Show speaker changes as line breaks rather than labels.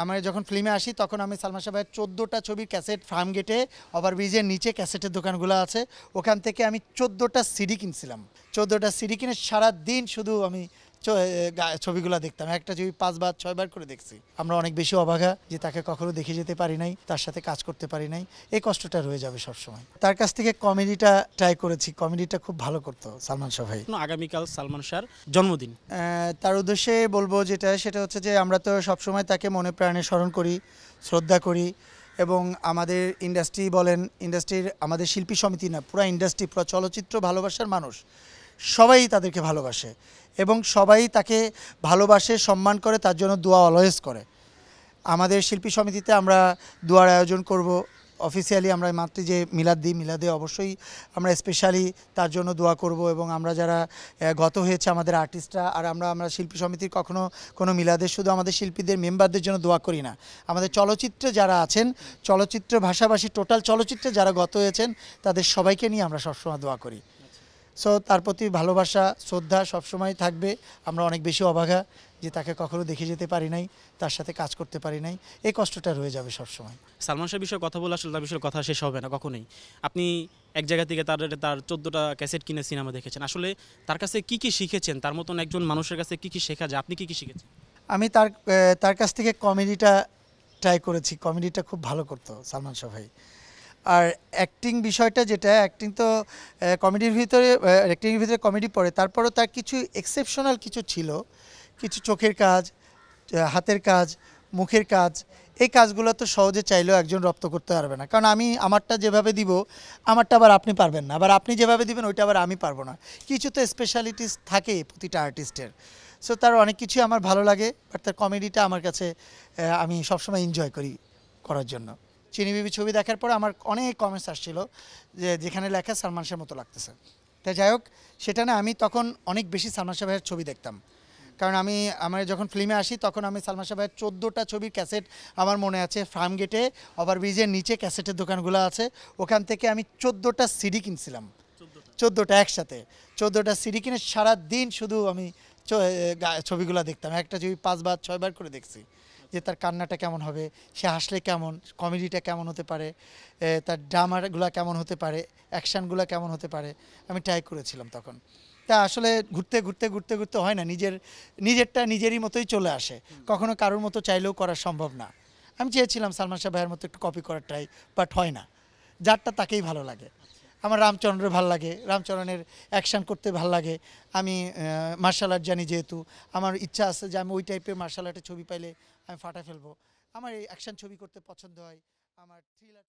আমার যখন ফিল্মে আসি তখন আমি সালমান শাহ ভাইয়ের ১৪টা ছবির ক্যাসেট ফার্ম গেটে ওভারব্রিজের নিচে ক্যাসেটের দোকানগুলো আছে, ওখান থেকে আমি ১৪টা সিডি কিনছিলাম। ১৪টা সিডি কিনে সারাদিন শুধু আমি ছবিগুলো দেখতাম। একটা ছবি ৫ বার ৬ বার করে দেখছি। আমরা অনেক বেশি অবাগা যে তাকে কখনো দেখে যেতে পারি নাই, তার সাথে কাজ করতে পারি নাই, এই কষ্টটা রয়ে যাবে সবসময়। তার কাছ থেকে কমেডিটা ট্রাই করেছি, কমেডিটা খুব ভালো করতো সালমান শাহ ভাই।
আগামীকাল সালমান শাহর জন্মদিন,
তার উদ্দেশ্যে বলবো সেটা হচ্ছে যে আমরা তো সবসময় তাকে মনে প্রাণে স্মরণ করি, শ্রদ্ধা করি, এবং আমাদের ইন্ডাস্ট্রি বলেন, ইন্ডাস্ট্রির আমাদের শিল্পী সমিতি না, পুরো ইন্ডাস্ট্রি, পুরো চলচ্চিত্র ভালোবাসার মানুষ সবাই তাদেরকে ভালোবাসে এবং সবাই তাকে ভালোবাসে, সম্মান করে, তার জন্য দোয়া অলওয়েজ করে। আমাদের শিল্পী সমিতিতে আমরা দোয়ার আয়োজন করব অফিসিয়ালি। আমরা মাত্র যে মিলাদ দিই, মিলাদে অবশ্যই আমরা স্পেশালি তার জন্য দোয়া করব, এবং আমরা যারা গত হয়েছে আমাদের আর্টিস্টরা, আর আমরা শিল্পী সমিতির কখনো কোনো মিলাদে শুধু আমাদের শিল্পীদের মেম্বারদের জন্য দোয়া করি না, আমাদের চলচ্চিত্রে যারা আছেন, চলচ্চিত্র ভাষাভাষী টোটাল চলচ্চিত্রে যারা গত হয়েছেন তাদের সবাইকে নিয়ে আমরা সবসময় দোয়া করি। সো তার প্রতি ভালোবাসা, শ্রদ্ধা সবসময় থাকবে। আমরা অনেক বেশি অবাগা যে তাকে কখনো দেখে যেতে পারি নাই, তার সাথে কাজ করতে পারি নাই, এই কষ্টটা রয়ে যাবে সবসময়।
সালমান শাহের বিষয়ে কথা বলে আসলে তার বিষয়ে কথা শেষ হবে না কখনোই। আপনি এক জায়গা থেকে তার ১৪টা ক্যাসেট কিনে সিনেমা দেখেছেন, আসলে তার কাছে কি কি শিখেছেন? তার মতন একজন মানুষের কাছে কি কি শেখা যায়? আপনি কি কি শিখেছেন?
আমি তার কাছ থেকে কমেডিটা ট্রাই করেছি, কমেডিটা খুব ভালো করতো সালমান শাহ ভাই। আর অ্যাক্টিং বিষয়টা, যেটা অ্যাক্টিং তো কমেডির ভিতরে, অ্যাক্টিংয়ের ভিতরে কমেডি পড়ে, তারপরেও তার কিছু এক্সেপশনাল কিছু ছিল, কিছু চোখের কাজ, হাতের কাজ, মুখের কাজ, এই কাজগুলো তো সহজে চাইলেও একজন রপ্ত করতে পারবে না, কারণ আমি আমারটা যেভাবে দিব আমারটা আবার আপনি পারবেন না, আবার আপনি যেভাবে দিবেন ওইটা আবার আমি পারবো না। কিছু তো স্পেশালিটিস থাকে প্রতিটা আর্টিস্টের। সো তার অনেক কিছুই আমার ভালো লাগে, বাট তার কমেডিটা আমার কাছে আমি সবসময় এনজয় করি করার জন্য। চিনি বিবি ছবি দেখার পর আমার অনেক কমেন্টস আসছিল যেখানে লেখা সালমান শাহের মতো লাগতেছে। তাই যাই হোক, সেটা না, আমি তখন অনেক বেশি সালমান শাহ ভাইয়ের ছবি দেখতাম, কারণ আমার যখন ফিল্মে আসি তখন আমি সালমান শাহ ভাইয়ের ১৪টা ছবির ক্যাসেট আমার মনে আছে ফার্ম গেটে ওভারব্রিজের নিচে ক্যাসেটের দোকানগুলো আছে, ওখান থেকে আমি ১৪টা সিডি কিনছিলাম। ১৪টা একসাথে, ১৪টা সিডি কিনে সারাদিন শুধু আমি ছবিগুলো দেখতাম। একটা ছবি ৫ বার ৬ বার করে দেখছি, যে তার কান্নাটা কেমন হবে, সে হাসলে কেমন, কমেডিটা কেমন হতে পারে, তার ড্রামাগুলো কেমন হতে পারে, অ্যাকশানগুলো কেমন হতে পারে, আমি ট্রাই করেছিলাম তখন। তা আসলে ঘুরতে ঘুরতে ঘুরতে ঘুরতে হয় না, নিজেরটা নিজেরই মতোই চলে আসে, কখনো কারোর মতো চাইলেও করা সম্ভব না। আমি চেয়েছিলাম সালমান শাহ ভাইয়ের মতো একটু কপি করার ট্রাই, বাট হয় না, যারটা তাকেই ভালো লাগে। আমার রামচরণের ভালো লাগে, রামচরণের অ্যাকশান করতে ভালো লাগে। আমি মার্শাল আর্ট জানি, যেহেতু আমার ইচ্ছা আছে যে আমি ওই টাইপের মার্শাল আর্টের ছবি পাইলে আমি ফাটা ফেলবো। আমার এই অ্যাকশান ছবি করতে পছন্দ হয়, আমার থ্রিলার